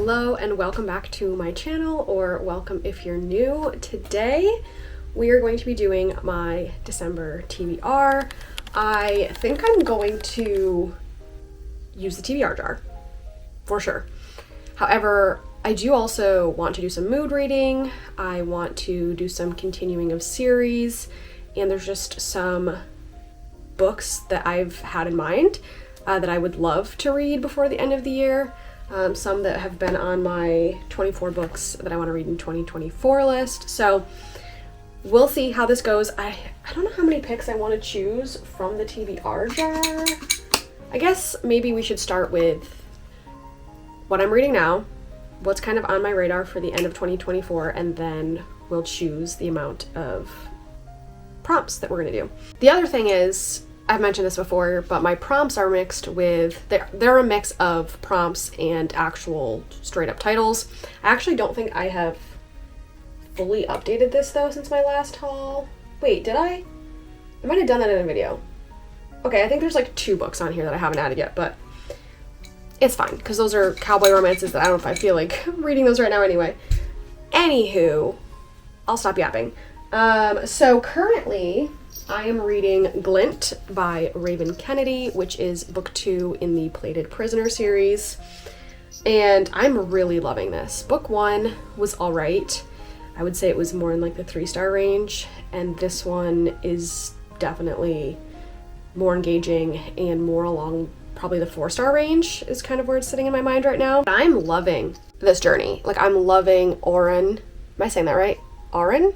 Hello and welcome back to my channel, or welcome if you're new. Today we are going to be doing my December TBR. I think I'm going to use the TBR jar for sure. However, I do also want to do some mood reading. I want to do some continuing of series, and there's just some books that I've had in mind that I would love to read before the end of the year. Some that have been on my 24 books that I want to read in 2024 list. So we'll see how this goes. I don't know how many picks I want to choose from the TBR jar. I guess maybe we should start with what I'm reading now, what's kind of on my radar for the end of 2024, and then we'll choose the amount of prompts that we're going to do. The other thing is, I've mentioned this before, but my prompts are mixed with, they're a mix of prompts and actual straight up titles. I actually don't think I have fully updated this though since my last haul. Wait, did I? I might have done that in a video. Okay, I think there's like 2 books on here that I haven't added yet, but it's fine because those are cowboy romances that I don't know if I feel like reading those right now anyway. Anywho, I'll stop yapping. So currently I am reading Glint by Raven Kennedy, which is book 2 in the Plated Prisoner series, and I'm really loving this. Book 1 was all right. I would say it was more in like the 3-star range, and this one is definitely more engaging and more along probably the 4-star range is kind of where it's sitting in my mind right now. I'm loving this journey. Like, I'm loving Auron. Am I saying that right? Auron?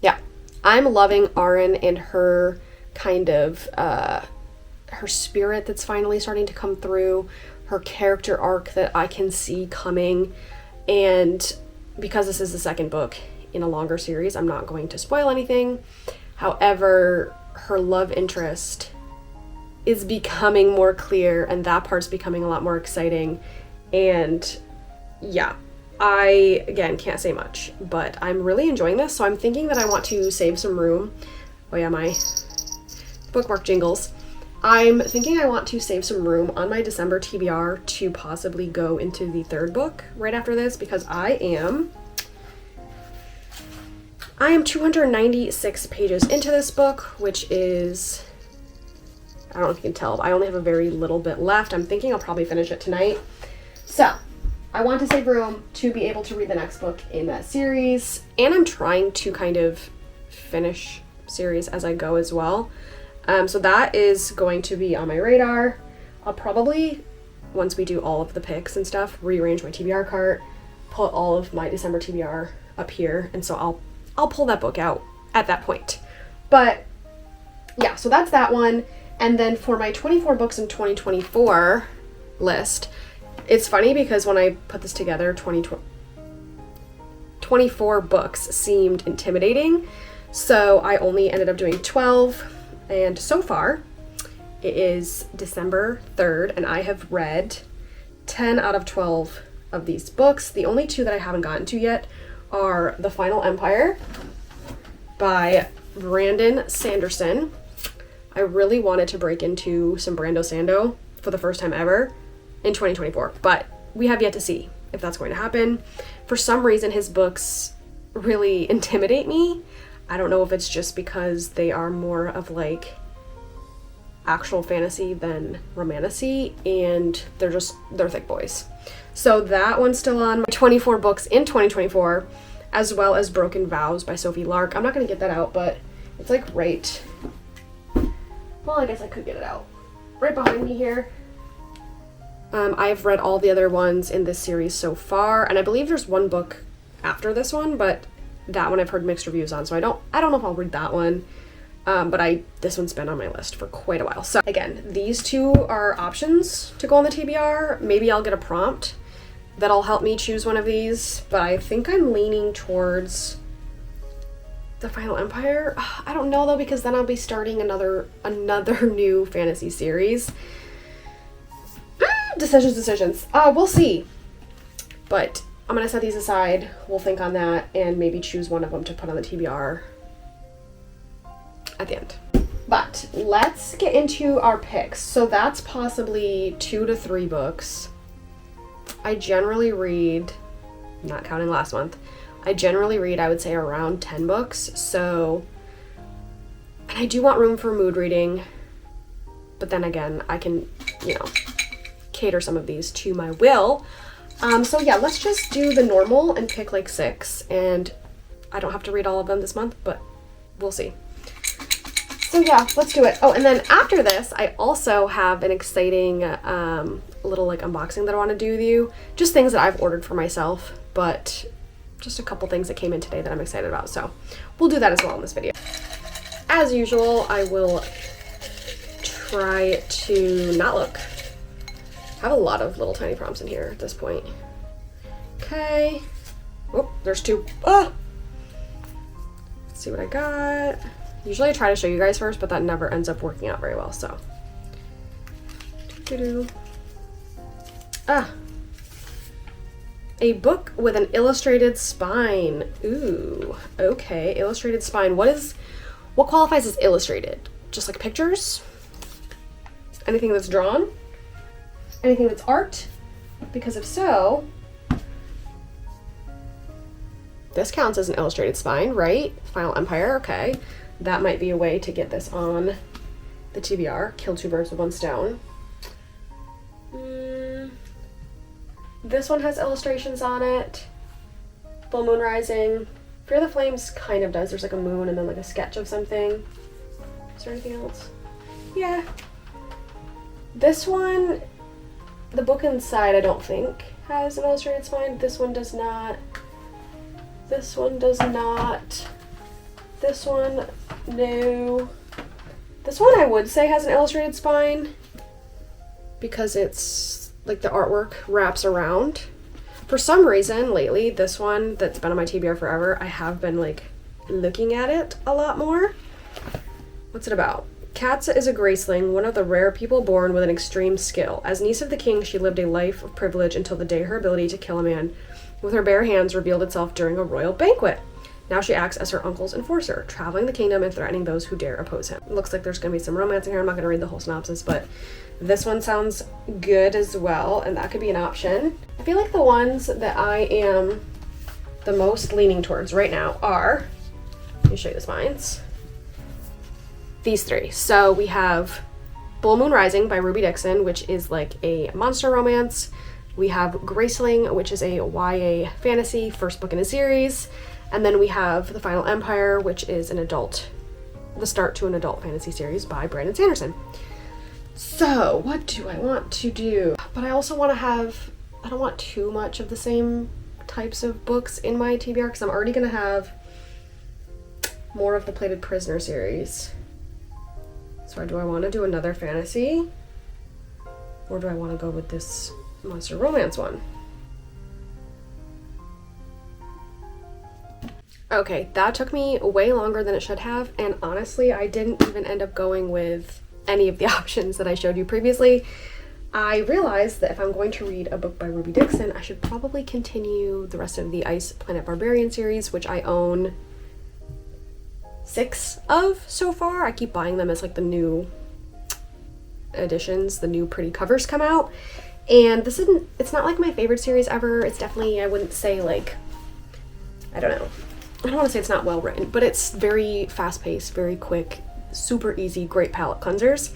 Yeah. I'm loving Auron and her kind of, her spirit that's finally starting to come through, her character arc that I can see coming, and because this is the second book in a longer series, I'm not going to spoil anything. However, her love interest is becoming more clear, and that part's becoming a lot more exciting, and yeah. I, again, can't say much, but I'm really enjoying this, so I'm thinking that I want to save some room. Oh yeah, my bookmark jingles. I'm thinking I want to save some room on my December TBR to possibly go into the 3rd book right after this, because I am 296 pages into this book, which is, I don't know if you can tell, but I only have a very little bit left. I'm thinking I'll probably finish it tonight. So I want to save room to be able to read the next book in that series, and I'm trying to kind of finish series as I go as well. So that is going to be on my radar. I'll probably, once we do all of the picks and stuff, rearrange my TBR cart, put all of my December TBR up here, and so I'll pull that book out at that point. But yeah, so that's that one. And then for my 24 books in 2024 list, it's funny because when I put this together, 24 books seemed intimidating, so I only ended up doing 12, and so far it is December 3rd, and I have read 10 out of 12 of these books. The only 2 that I haven't gotten to yet are The Final Empire by Brandon Sanderson. I really wanted to break into some Brando Sando for the first time ever in 2024, but we have yet to see if that's going to happen. For some reason, his books really intimidate me. I don't know if it's just because they are more of like actual fantasy than romantasy, and they're thick boys. So that one's still on my 24 books in 2024, as well as Broken Vows by Sophie Lark. I'm not going to get that out, but it's like right, well, I guess I could get it out right behind me here. I've read all the other ones in this series so far, and I believe there's one book after this one, but that one I've heard mixed reviews on, so I don't know if I'll read that one. But this one's been on my list for quite a while. So again, these 2 are options to go on the TBR. Maybe I'll get a prompt that'll help me choose one of these, but I think I'm leaning towards The Final Empire. I don't know though, because then I'll be starting another new fantasy series. Decisions. We'll see. But I'm gonna set these aside. We'll think on that and maybe choose one of them to put on the TBR at the end. But let's get into our picks. So that's possibly 2 to 3 books I generally read, not counting last month, I generally read, I would say, around 10 books. So, and I do want room for mood reading, but then again, I can, you know, cater some of these to my will. So yeah, let's just do the normal and pick like 6, and I don't have to read all of them this month, but we'll see. So yeah, let's do it. Oh, and then after this, I also have an exciting little like unboxing that I want to do with you. Just things that I've ordered for myself, but just a couple things that came in today that I'm excited about. So we'll do that as well in this video. As usual, I will try to not look. I have a lot of little tiny prompts in here at this point. Okay. Oh, there's 2. Ah! Let's see what I got. Usually I try to show you guys first, but that never ends up working out very well, so. Ah. A book with an illustrated spine. Ooh, okay, illustrated spine. What qualifies as illustrated? Just like pictures? Anything that's drawn? Anything that's art? Because if so, this counts as an illustrated spine, right? Final Empire, okay. That might be a way to get this on the TBR. Kill 2 birds with 1 stone. This one has illustrations on it. Full Moon Rising. Fear the Flames kind of does. There's like a moon and then like a sketch of something. Is there anything else? Yeah. This one, the book inside I don't think has an illustrated spine. This one does not. This one does not. This one, no. This one I would say has an illustrated spine because it's like the artwork wraps around. For some reason lately, this one that's been on my TBR forever, I have been like looking at it a lot more. What's it about? Katza is a graceling, one of the rare people born with an extreme skill. As niece of the king, she lived a life of privilege until the day her ability to kill a man with her bare hands revealed itself during a royal banquet. Now she acts as her uncle's enforcer, traveling the kingdom and threatening those who dare oppose him. Looks like there's going to be some romance in here. I'm not going to read the whole synopsis, but this one sounds good as well, and that could be an option. I feel like the ones that I am the most leaning towards right now are, let me show you the spines, these 3. So we have Full Moon Rising by Ruby Dixon, which is like a monster romance. We have Graceling, which is a YA fantasy, first book in a series. And then we have The Final Empire, which is the start to an adult fantasy series by Brandon Sanderson. So what do I want to do? But I also want to have, I don't want too much of the same types of books in my TBR because I'm already going to have more of the Plated Prisoner series. So do I want to do another fantasy? Or do I want to go with this monster romance one? Okay, that took me way longer than it should have, and honestly, I didn't even end up going with any of the options that I showed you previously. I realized that if I'm going to read a book by Ruby Dixon, I should probably continue the rest of the Ice Planet Barbarian series, which I own 6 of so far. I keep buying them as like the new editions, the new pretty covers come out. And it's not like my favorite series ever. It's definitely, I wouldn't say like, I don't know. I don't want to say it's not well written, but it's very fast-paced, very quick, super easy, great palette cleansers.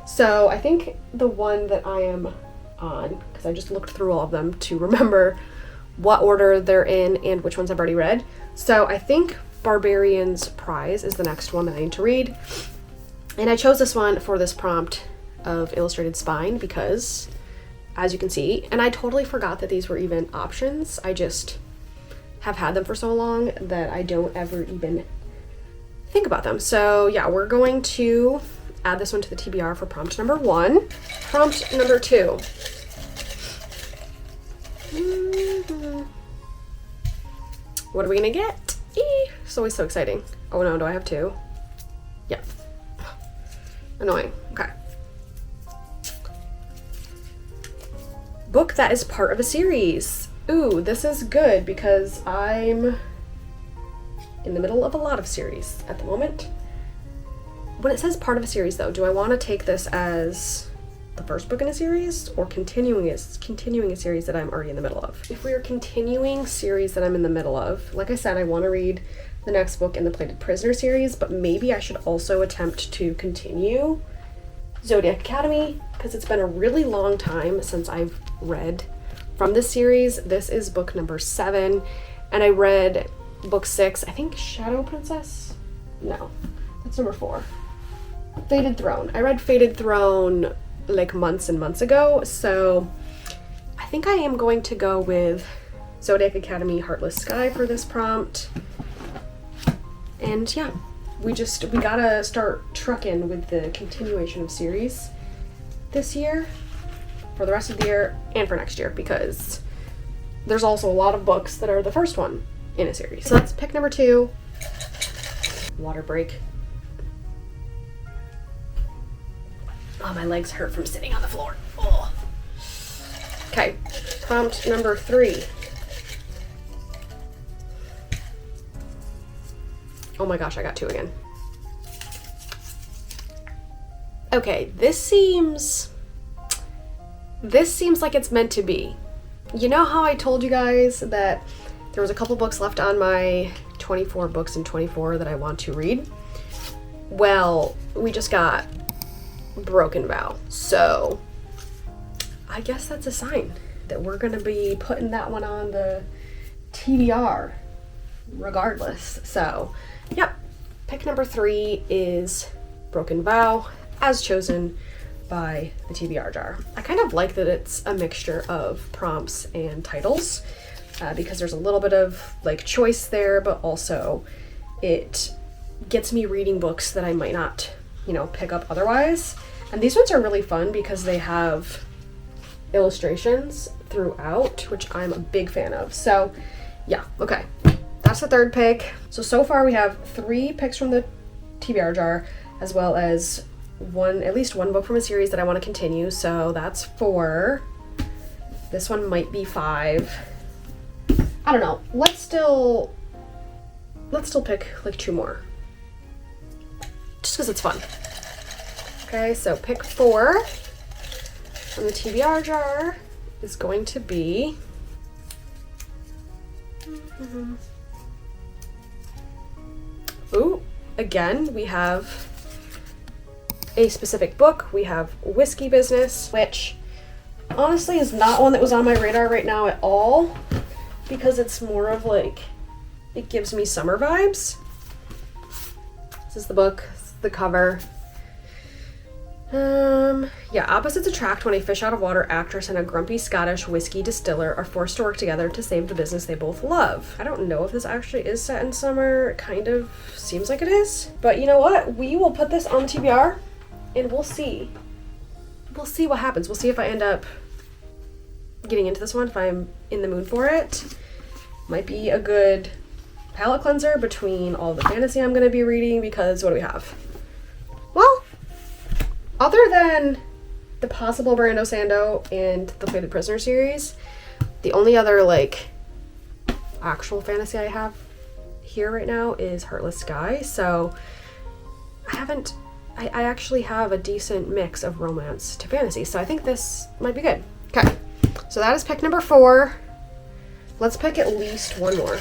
So I think the one that I am on, because I just looked through all of them to remember what order they're in and which ones I've already read. So I think Barbarian's Prize is the next one that I need to read. And I chose this one for this prompt of illustrated spine because, as you can see, and I totally forgot that these were even options. I just have had them for so long that I don't ever even think about them. So yeah, we're going to add this one to the TBR for prompt number 1. Prompt number 2. What are we gonna get? It's always so exciting. Oh no, do I have 2? Yeah. Annoying. Okay. Book that is part of a series. Ooh, this is good because I'm in the middle of a lot of series at the moment. When it says part of a series though, do I want to take this as the first book in a series or continuing a series that I'm already in the middle of. If we are continuing series that I'm in the middle of, like I said, I want to read the next book in the Plated Prisoner series, but maybe I should also attempt to continue Zodiac Academy, because it's been a really long time since I've read from this series. This is book number 7, and I read book 6, I think Shadow Princess? No, that's number 4. Fated Throne. I read Fated Throne like months and months ago, so I think I am going to go with Zodiac Academy Heartless Sky for this prompt. And yeah, we gotta start trucking with the continuation of series this year, for the rest of the year, and for next year, because there's also a lot of books that are the first one in a series. So that's pick number 2. Water break. Oh, my legs hurt from sitting on the floor. Oh. Okay, prompt number 3. Oh my gosh, I got 2 again. Okay, this seems like it's meant to be. You know how I told you guys that there was a couple books left on my 24 books in 24 that I want to read? Well, we just got Broken Vow, so I guess that's a sign that we're gonna be putting that one on the TBR regardless. So yep, pick number 3 is Broken Vow, as chosen by the TBR jar. I kind of like that it's a mixture of prompts and titles, because there's a little bit of like choice there, but also it gets me reading books that I might not, pick up otherwise. And these ones are really fun because they have illustrations throughout, which I'm a big fan of. So yeah, okay. That's the 3rd pick. So far we have 3 picks from the TBR jar, as well as at least one book from a series that I want to continue. So that's 4. This one might be 5. I don't know. Let's still pick like 2 more, just because it's fun. Okay, so pick 4 from the TBR jar is going to be ooh, again, we have a specific book. We have Whiskey Business, which honestly is not one that was on my radar right now at all, because it's more of like, it gives me summer vibes. This is the book, the cover. Yeah, opposites attract when a fish out of water actress and a grumpy Scottish whiskey distiller are forced to work together to save the business they both love. I don't know if this actually is set in summer. It kind of seems like it is. But you know what? We will put this on the TBR and we'll see. We'll see what happens. We'll see if I end up getting into this one, if I'm in the mood for it. Might be a good palette cleanser between all the fantasy I'm going to be reading, because what do we have? Well, other than the possible Brando Sando and the Plated Prisoner series, the only other like actual fantasy I have here right now is Heartless Sky. So I actually have a decent mix of romance to fantasy, so I think this might be good. Okay, so that is pick number 4. Let's pick at least one more.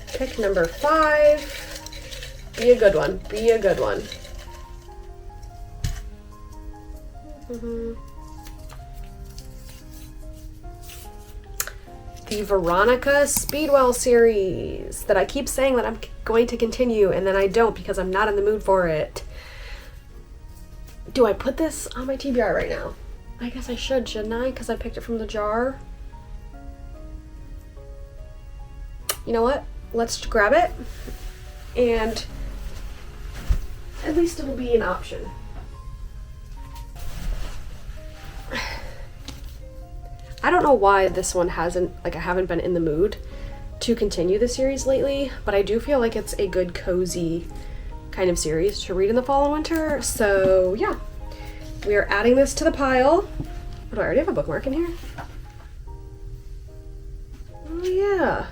Pick number 5. Be a good one. Be a good one. The Veronica Speedwell series that I keep saying that I'm going to continue, and then I don't because I'm not in the mood for it. Do I put this on my TBR right now? I guess I should, shouldn't I? Because I picked it from the jar. You know what? Let's grab it, and at least it'll be an option. I don't know why this one hasn't, I haven't been in the mood to continue the series lately, but I do feel like it's a good cozy kind of series to read in the fall and winter. So yeah, we are adding this to the pile. Oh, do I already have a bookmark in here? Oh yeah.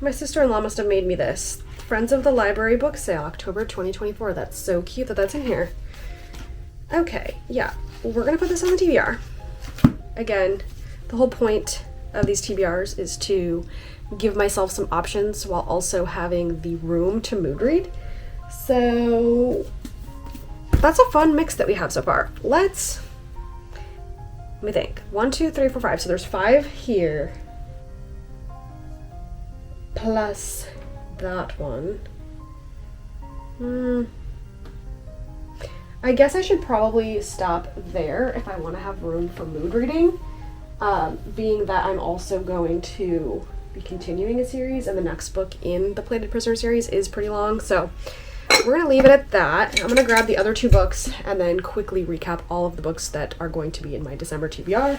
My sister-in-law must have made me this. Friends of the Library book sale, October 2024. That's so cute that that's in here. Okay, yeah, we're gonna put this on the TBR. Again, the whole point of these TBRs is to give myself some options while also having the room to mood read. So that's a fun mix that we have so far. Let me think. 1, 2, 3, 4, 5. So there's 5 here. Plus that one. I guess I should probably stop there if I want to have room for mood reading. Being that I'm also going to be continuing a series, and the next book in the Plated Prisoner series is pretty long, so we're going to leave it at that. I'm going to grab the other 2 books and then quickly recap all of the books that are going to be in my December TBR.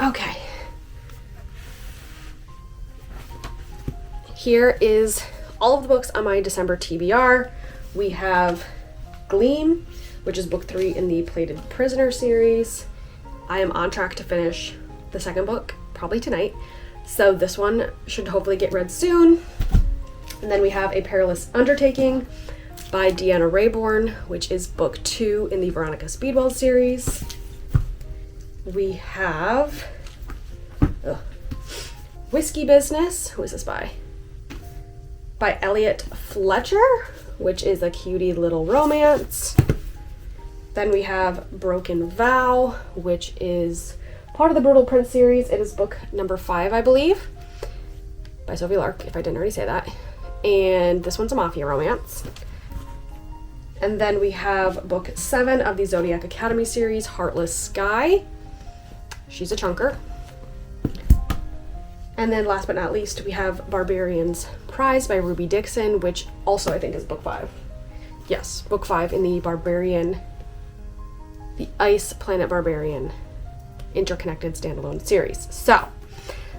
Okay. Here is all of the books on my December TBR. We have Gleam, which is book 3 in the Plated Prisoner series. I am on track to finish the second book, probably tonight. So this one should hopefully get read soon. And then we have A Perilous Undertaking by Deanna Raybourn, which is book 2 in the Veronica Speedwell series. We have Whiskey Business. Who is this by? By Elliot Fletcher, which is a cutie little romance. Then we have Broken Vow, which is part of the Brutal Prince series. It is book number 5, I believe, by Sophie Lark, if I didn't already say that. And this one's a mafia romance. And then we have book 7 of the Zodiac Academy series, Heartless Sky. She's a chunker. And then last but not least, we have Barbarian's Prize by Ruby Dixon, which also I think is book 5. Yes, book 5 in the Ice Planet Barbarian interconnected standalone series. So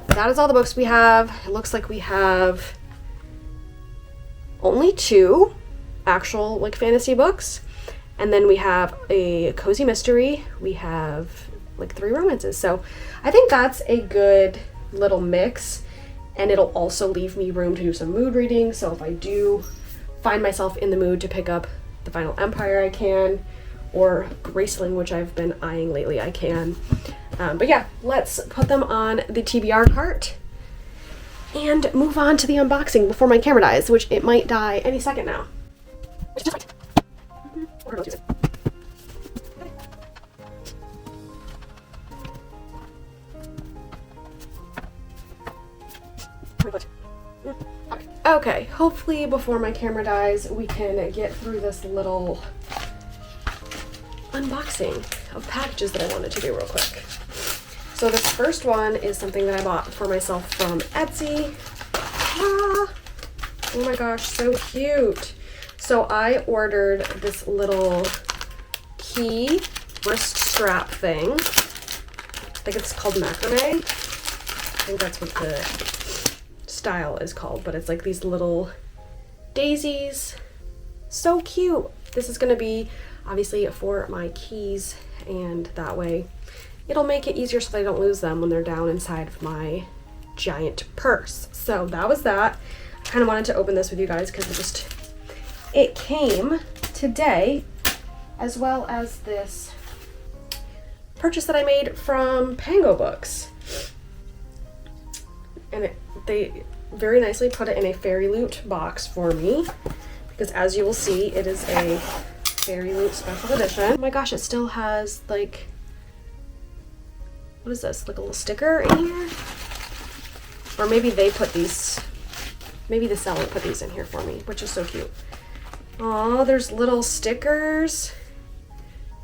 that is all the books we have. It looks like we have only 2 actual like fantasy books, and then we have a cozy mystery. We have like 3 romances. So I think that's a good little mix, and it'll also leave me room to do some mood reading. So if I do find myself in the mood to pick up The Final Empire, I can, or Graceling, which I've been eyeing lately, I can. But yeah, let's put them on the TBR cart and move on to the unboxing before my camera dies, which it might die any second now. Which is right. Or don't use it. Okay, hopefully before my camera dies, we can get through this little unboxing of packages that I wanted to do real quick. So this first one is something that I bought for myself from Etsy. Ah, oh my gosh, so cute. So I ordered this little key wrist strap thing. I think it's called macrame. I think that's what the style is called, but it's like these little daisies. So cute. This is going to be obviously for my keys, and that way it'll make it easier so that I don't lose them when they're down inside of my giant purse. So that was that. I kind of wanted to open this with you guys because it came today, as well as this purchase that I made from Pango Books. And they very nicely put it in a Fairy Loot box for me, because as you will see, it is a Fairy Loot special edition. Oh my gosh, it still has like, what is this, like a little sticker in here? Or maybe they put these, maybe the seller put these in here for me, which is so cute. Oh, there's little stickers.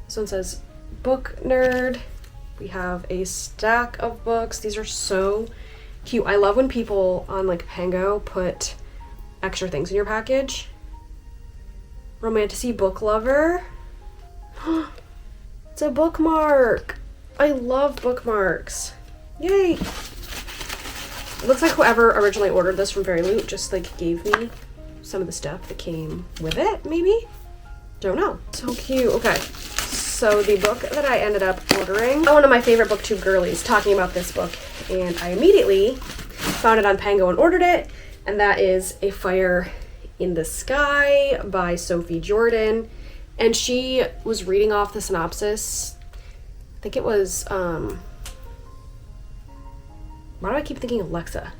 This one says Book Nerd. We have a stack of books. These are so cute. I love when people on like Pango put extra things in your package. Romantasy Book Lover. It's a bookmark. I love bookmarks. Yay. It looks like whoever originally ordered this from Fairy Loot just like gave me some of the stuff that came with it, maybe? Don't know. So cute. Okay. So the book that I ended up ordering, one of my favorite booktube girlies talking about this book, and I immediately found it on Pango and ordered it, and that is A Fire in the Sky by Sophie Jordan. And she was reading off the synopsis. I think it was, why do I keep thinking Alexa?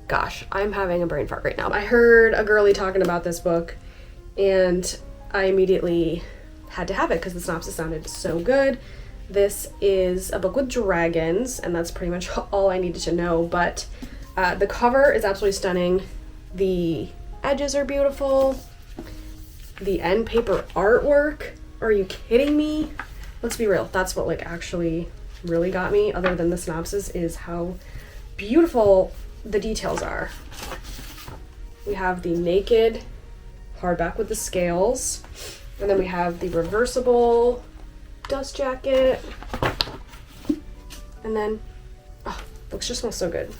Gosh, I'm having a brain fart right now. I heard a girly talking about this book, and I immediately had to have it because the synopsis sounded so good. This is a book with dragons, and that's pretty much all I needed to know, but the cover is absolutely stunning. The edges are beautiful. The end paper artwork, are you kidding me? Let's be real, that's what like actually really got me, other than the synopsis, is how beautiful the details are. We have the naked hardback with the scales, and then we have the reversible dust jacket, and then books just smell so good.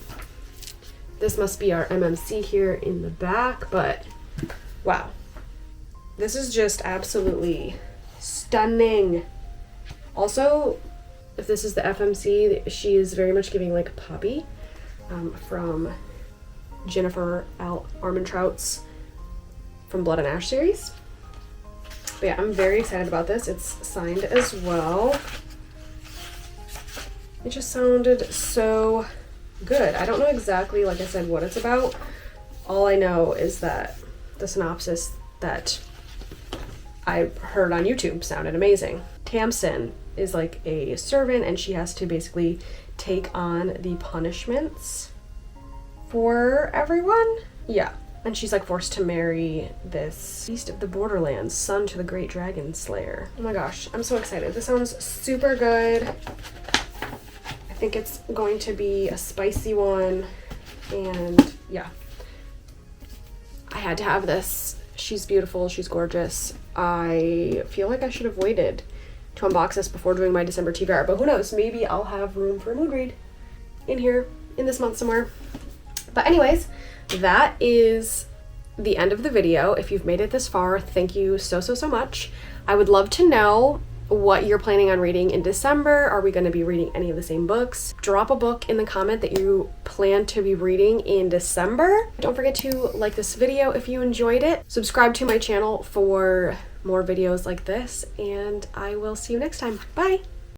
This must be our MMC here in the back, but wow, this is just absolutely stunning. Also, if this is the FMC, she is very much giving like Poppy from Jennifer L. Armentrout's From Blood and Ash series. But yeah, I'm very excited about this. It's signed as well. It just sounded so good. I don't know exactly, like I said, what it's about. All I know is that the synopsis that I heard on YouTube sounded amazing. Tamsin is like a servant, and she has to basically take on the punishments for everyone. Yeah. And she's like forced to marry this beast of the borderlands, son to the great dragon slayer. Oh my gosh, I'm so excited. This sounds super good. I think it's going to be a spicy one, and yeah, I had to have this. She's beautiful, she's gorgeous. I feel like I should have waited to unbox this before doing my December TBR, but who knows, maybe I'll have room for a mood read in here in this month somewhere. But anyways, that is the end of the video. If you've made it this far, thank you so much. I would love to know what you're planning on reading in December. Are we going to be reading any of the same books? Drop a book in the comment that you plan to be reading in December. Don't forget to like this video if you enjoyed it. Subscribe to my channel for more videos like this, and I will see you next time. Bye!